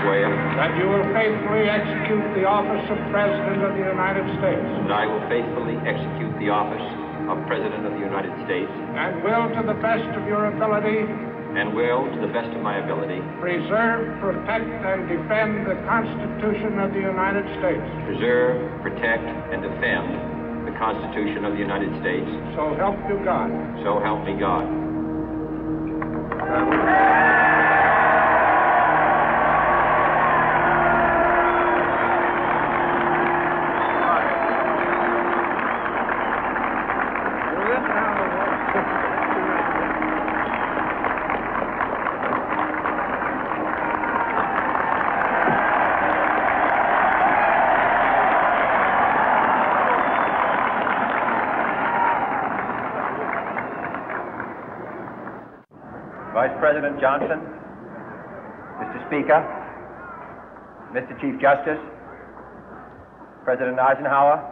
swear that you will faithfully execute the office of President of the United States. that I will faithfully execute the office of President of the United States And will, to the best of your ability, and will, to the best of my ability, preserve, protect, and defend the Constitution of the United States. preserve, protect, and defend the Constitution of the United States. So help you God. So help me God. Vice President Johnson, Mr. Speaker, Mr. Chief Justice, President Eisenhower,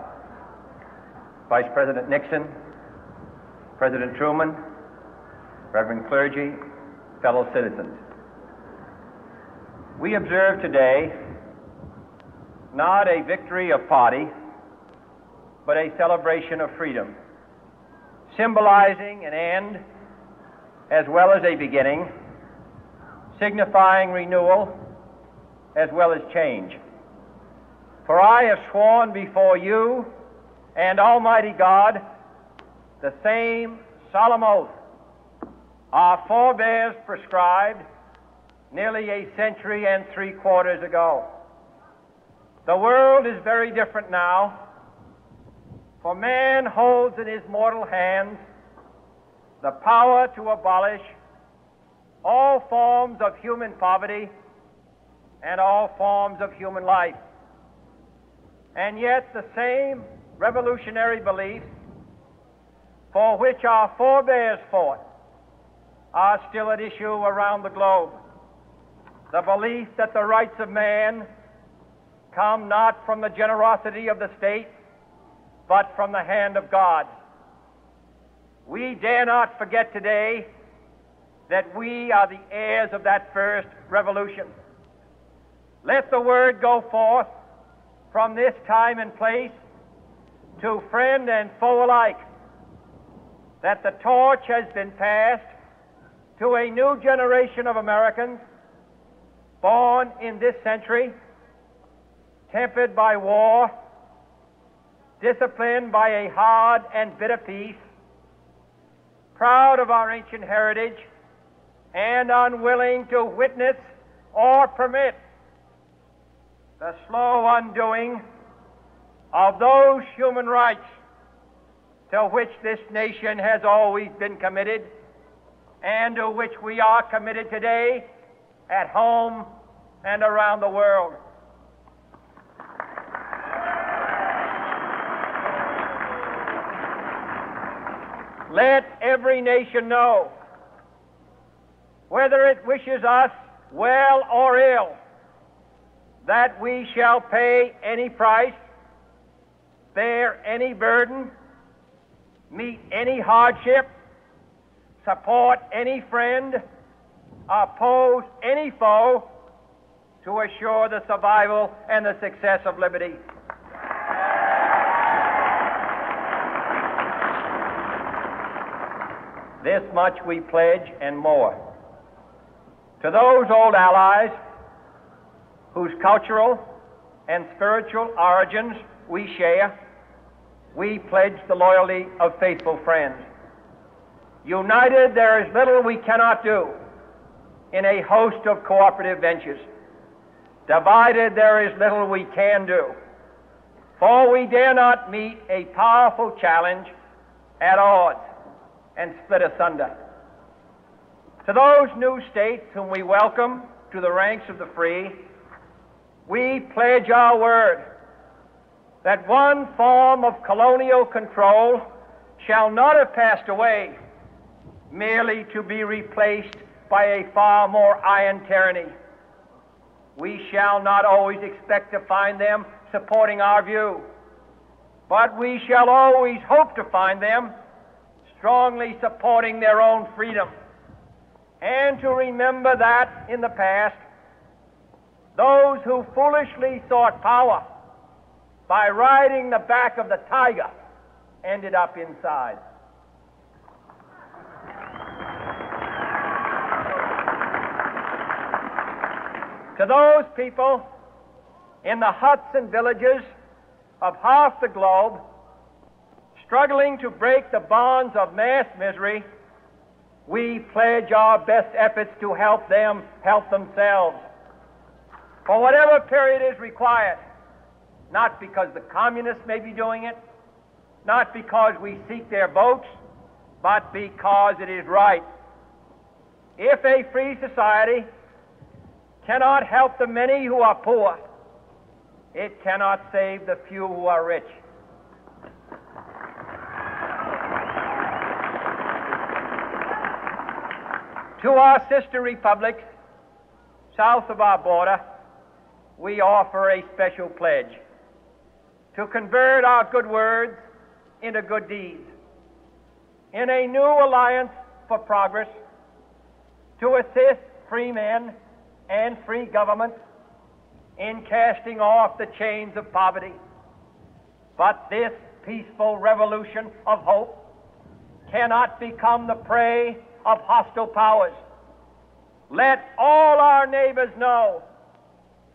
Vice President Nixon, President Truman, Reverend clergy, fellow citizens. We observe today not a victory of party, but a celebration of freedom, symbolizing an end as well as a beginning, signifying renewal as well as change. For I have sworn before you and Almighty God the same solemn oath our forebears prescribed nearly a century and 3/4 ago. The world is very different now, for man holds in his mortal hands the power to abolish all forms of human poverty and all forms of human life. And yet the same revolutionary beliefs for which our forebears fought are still at issue around the globe. The belief that the rights of man come not from the generosity of the state, but from the hand of God. We dare not forget today that we are the heirs of that first revolution. Let the word go forth from this time and place to friend and foe alike that the torch has been passed to a new generation of Americans born in this century, tempered by war, disciplined by a hard and bitter peace, proud of our ancient heritage, and unwilling to witness or permit the slow undoing of those human rights to which this nation has always been committed and to which we are committed today at home and around the world. Let every nation know, whether it wishes us well or ill, that we shall pay any price, bear any burden, meet any hardship, support any friend, oppose any foe to assure the survival and the success of liberty. This much we pledge and more. To those old allies whose cultural and spiritual origins we share, we pledge the loyalty of faithful friends. United, there is little we cannot do in a host of cooperative ventures. Divided, there is little we can do, for we dare not meet a powerful challenge at odds and split asunder. To those new states whom we welcome to the ranks of the free, we pledge our word that one form of colonial control shall not have passed away, merely to be replaced by a far more iron tyranny. We shall not always expect to find them supporting our view, but we shall always hope to find them strongly supporting their own freedom, and to remember that in the past Those who foolishly sought power by riding the back of the tiger ended up inside. To those people in the huts and villages of half the globe struggling to break the bonds of mass misery, we pledge our best efforts to help them help themselves for whatever period is required, not because the communists may be doing it, not because we seek their votes, but because it is right. If a free society cannot help the many who are poor, it cannot save the few who are rich. To our sister republics south of our border, we offer a special pledge to convert our good words into good deeds, in a new alliance for progress, to assist free men and free governments in casting off the chains of poverty. But this peaceful revolution of hope cannot become the prey of hostile powers. Let all our neighbors know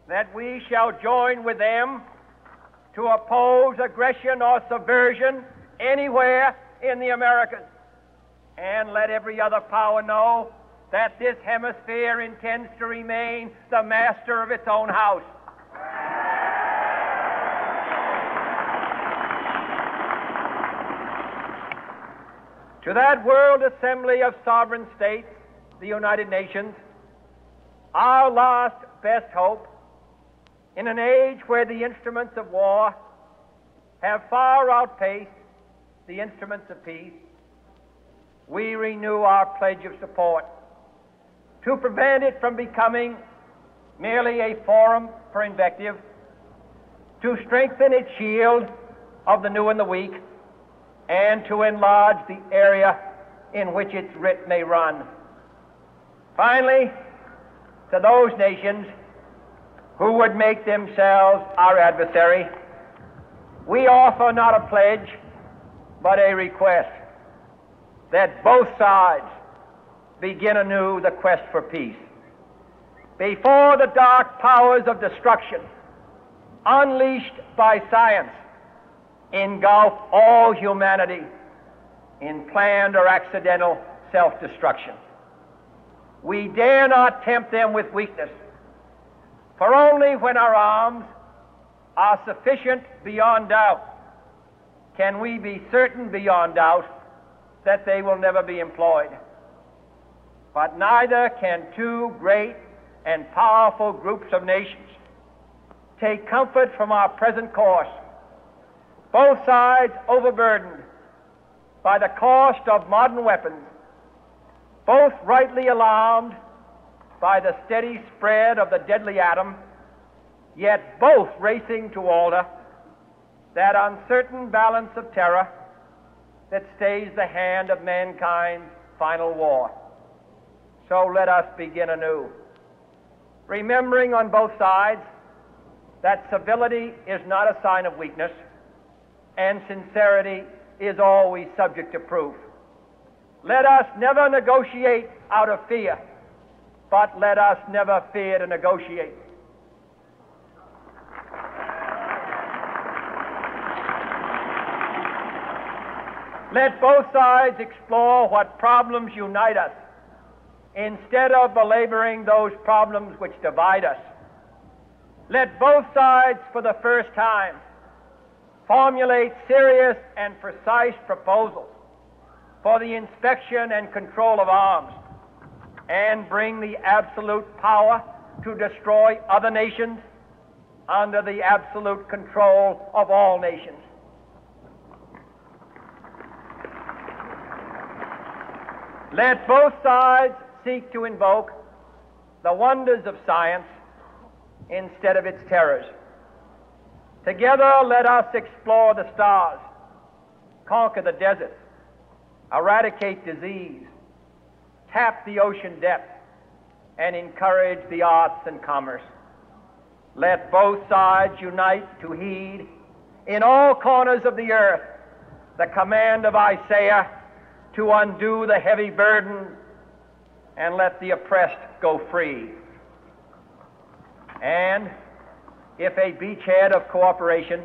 that we shall join with them to oppose aggression or subversion anywhere in the Americas. And let every other power know that this hemisphere intends to remain the master of its own house. To that World Assembly of Sovereign States, the United Nations, our last best hope, in an age where the instruments of war have far outpaced the instruments of peace, we renew our pledge of support to prevent it from becoming merely a forum for invective, to strengthen its shield of the new and the weak, and to enlarge the area in which its writ may run. Finally, to those nations who would make themselves our adversary, we offer not a pledge, but a request that both sides begin anew the quest for peace. Before the dark powers of destruction, unleashed by science, engulf all humanity in planned or accidental self-destruction, we dare not tempt them with weakness, for only when our arms are sufficient beyond doubt can we be certain beyond doubt that they will never be employed. But neither can two great and powerful groups of nations take comfort from our present course, both sides overburdened by the cost of modern weapons, both rightly alarmed by the steady spread of the deadly atom, yet both racing to alter that uncertain balance of terror that stays the hand of mankind's final war. So let us begin anew, remembering on both sides that civility is not a sign of weakness, and sincerity is always subject to proof. Let us never negotiate out of fear, but let us never fear to negotiate. Let both sides explore what problems unite us, instead of belaboring those problems which divide us. Let both sides, for the first time, formulate serious and precise proposals for the inspection and control of arms, and bring the absolute power to destroy other nations under the absolute control of all nations. Let both sides seek to invoke the wonders of science instead of its terrors. Together, let us explore the stars, conquer the deserts, eradicate disease, tap the ocean depths, and encourage the arts and commerce. let both sides unite to heed in all corners of the earth the command of Isaiah to undo the heavy burden and let the oppressed go free. And if a beachhead of cooperation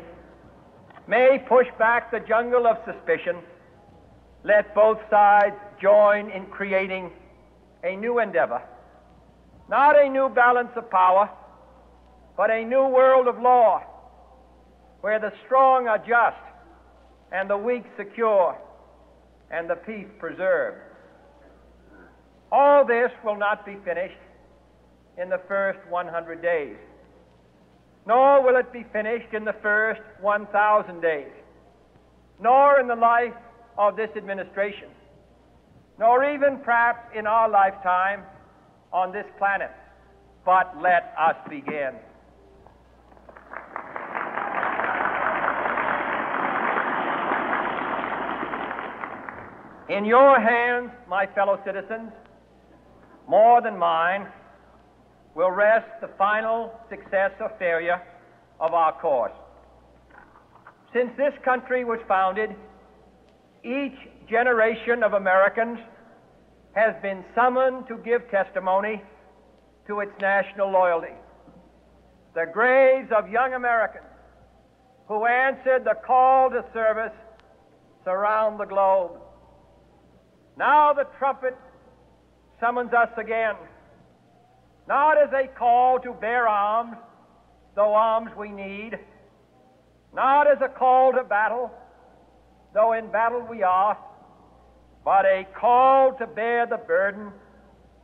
may push back the jungle of suspicion, let both sides join in creating a new endeavor, not a new balance of power, but a new world of law, where the strong are just and the weak secure and the peace preserved. All this will not be finished in the first 100 days, nor will it be finished in the first 1,000 days, nor in the life of this administration, nor even perhaps in our lifetime on this planet. But let us begin. In your hands, my fellow citizens, more than mine, will rest the final success or failure of our course. Since this country was founded, each generation of Americans has been summoned to give testimony to its national loyalty. The graves of young Americans who answered the call to service surround the globe. Now the trumpet summons us again, not as a call to bear arms, though arms we need, not as a call to battle, though in battle we are, but a call to bear the burden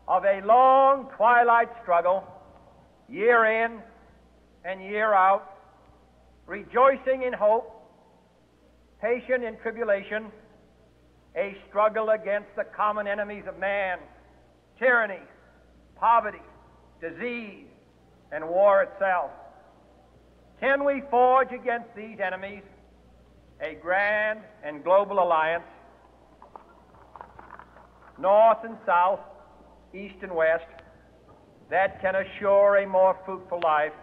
of a long twilight struggle, year in and year out, rejoicing in hope, patient in tribulation, a struggle against the common enemies of man, tyranny, poverty, disease, and war itself. Can we forge against these enemies a grand and global alliance, north and south, east and west, that can assure a more fruitful life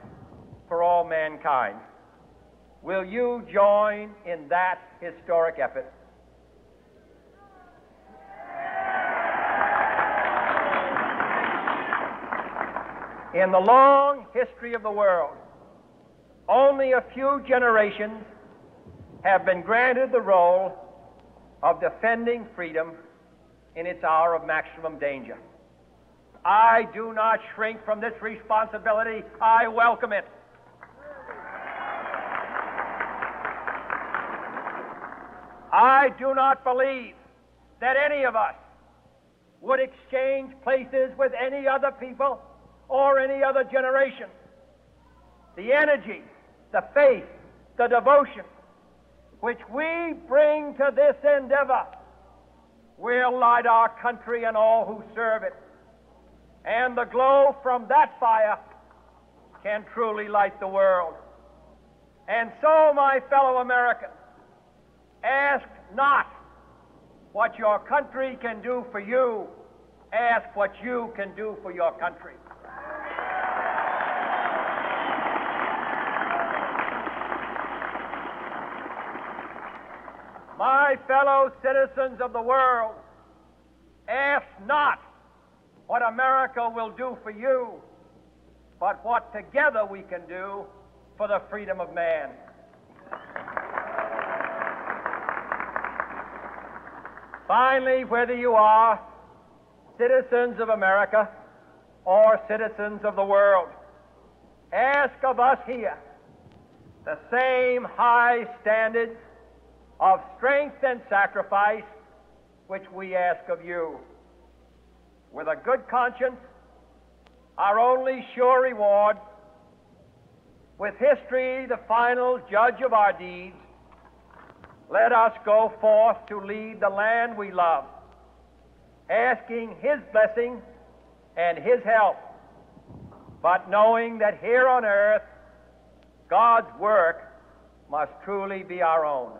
for all mankind? Will you join in that historic effort? In the long history of the world, only a few generations have been granted the role of defending freedom in its hour of maximum danger. I do not shrink from this responsibility. I welcome it. I do not believe that any of us would exchange places with any other people or any other generation. The energy, the faith, the devotion which we bring to this endeavor will light our country and all who serve it. And the glow from that fire can truly light the world. And so, my fellow Americans, ask not what your country can do for you, ask what you can do for your country. My fellow citizens of the world, ask not what America will do for you, but what together we can do for the freedom of man. Finally, whether you are citizens of America or citizens of the world, ask of us here the same high standards of strength and sacrifice which we ask of you. With a good conscience, our only sure reward, with history the final judge of our deeds, let us go forth to lead the land we love, asking His blessing and His help, but knowing that here on earth God's work must truly be our own.